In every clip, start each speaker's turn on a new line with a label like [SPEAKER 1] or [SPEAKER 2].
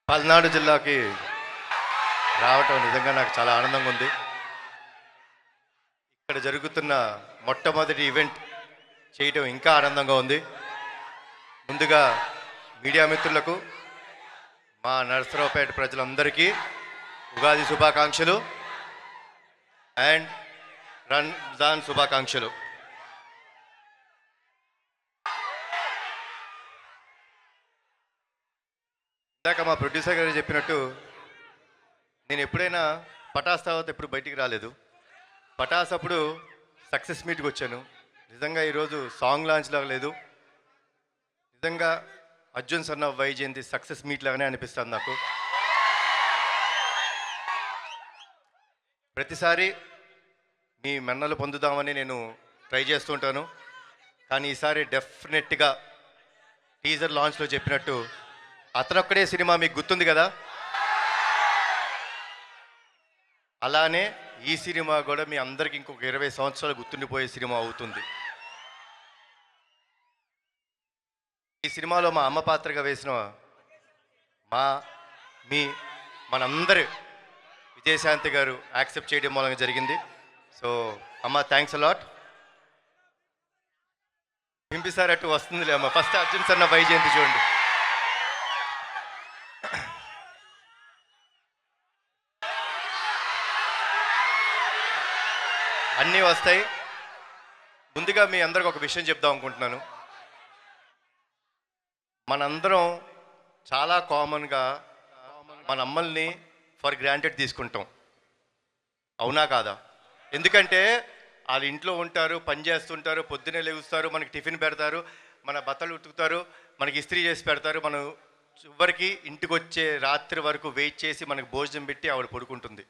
[SPEAKER 1] పల్నాడు జిల్లాకి రావటం నిజంగా నాకు చాలా ఆనందంగా ఉంది. ఇక్కడ జరుగుతున్న మొట్టమొదటి ఈవెంట్ చేయటం ఇంకా ఆనందంగా ఉంది. ముందుగా మీడియా మిత్రులకు, మా నరసరావుపేట ప్రజలందరికీ ఉగాది శుభాకాంక్షలు అండ్ రంజాన్ శుభాకాంక్షలు. ఇందాక మా ప్రొడ్యూసర్ గారు చెప్పినట్టు నేను ఎప్పుడైనా పటాస్ తర్వాత ఎప్పుడు బయటికి రాలేదు. పటాస్ అప్పుడు సక్సెస్ మీట్కి వచ్చాను. నిజంగా ఈరోజు సాంగ్ లాంచ్ లాగా లేదు, నిజంగా Arjun son of Vyjayanthi success meet లాగానే అనిపిస్తుంది నాకు. ప్రతిసారి మీ మన్నలు పొందుదామని నేను ట్రై చేస్తుంటాను. కానీ ఈసారి డెఫినెట్గా టీజర్ లాంచ్లో చెప్పినట్టు అతనొక్కడే సినిమా మీకు గుర్తుంది కదా, అలానే ఈ సినిమా కూడా మీ అందరికి ఇంకొక 20 సంవత్సరాలు గుర్తుండిపోయే సినిమా అవుతుంది. ఈ సినిమాలో మా అమ్మ పాత్రగా వేసిన మనందరి విజయశాంతి గారు యాక్సెప్ట్ చేయడం మూలంగా జరిగింది. సో అమ్మ, థ్యాంక్స్ అలాట్. పింపిసారట్టు వస్తుందిలే అమ్మ. ఫస్ట్ అర్జున్ సన్న వైజయంతి చూడండి. అన్నీ వస్తాయి. ముందుగా మీ అందరికి ఒక విషయం చెప్దాం అనుకుంటున్నాను. మనందరం చాలా కామన్గా మన అమ్మల్ని ఫర్ గ్రాంటెడ్ తీసుకుంటాం, అవునా కాదా? ఎందుకంటే వాళ్ళు ఇంట్లో ఉంటారు, పని చేస్తుంటారు, పొద్దున్నే లేగుస్తారు, మనకి టిఫిన్ పెడతారు, మన బట్టలు ఉతుకుతారు, మనకి ఇస్త్రీ చేసి పెడతారు, మనం చివరికి ఇంటికి వచ్చే రాత్రి వరకు వెయిట్ చేసి మనకు భోజనం పెట్టి ఆవిడ పడుకుంటుంది.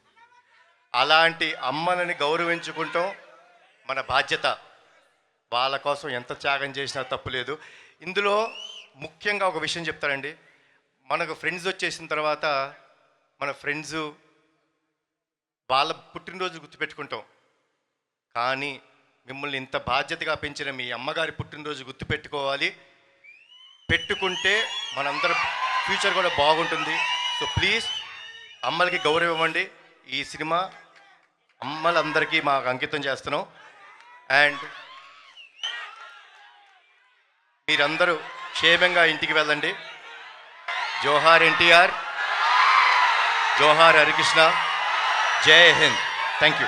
[SPEAKER 1] అలాంటి అమ్మలని గౌరవించుకుంటాం మన బాధ్యత. వాళ్ళ కోసం ఎంత త్యాగం చేసినా తప్పులేదు. ఇందులో ముఖ్యంగా ఒక విషయం చెప్తారండి. మనకు ఫ్రెండ్స్ వచ్చేసిన తర్వాత మన ఫ్రెండ్స్ వాళ్ళ పుట్టినరోజు గుర్తుపెట్టుకుంటాం, కానీ మిమ్మల్ని ఇంత బాధ్యతగా పెంచిన మీ అమ్మగారి పుట్టినరోజు గుర్తుపెట్టుకోవాలి. పెట్టుకుంటే మనందరం ఫ్యూచర్ కూడా బాగుంటుంది. సో ప్లీజ్ అమ్మలకి గౌరవం ఇవ్వండి. ఈ సినిమా అమ్మలందరికీ మాకు అంకితం చేస్తున్నాం. అండ్ మీరందరూ క్షేమంగా ఇంటికి వెళ్ళండి. జోహార్ ఎన్టీఆర్, జోహార్ హరికృష్ణ, జై హింద్. Thank you.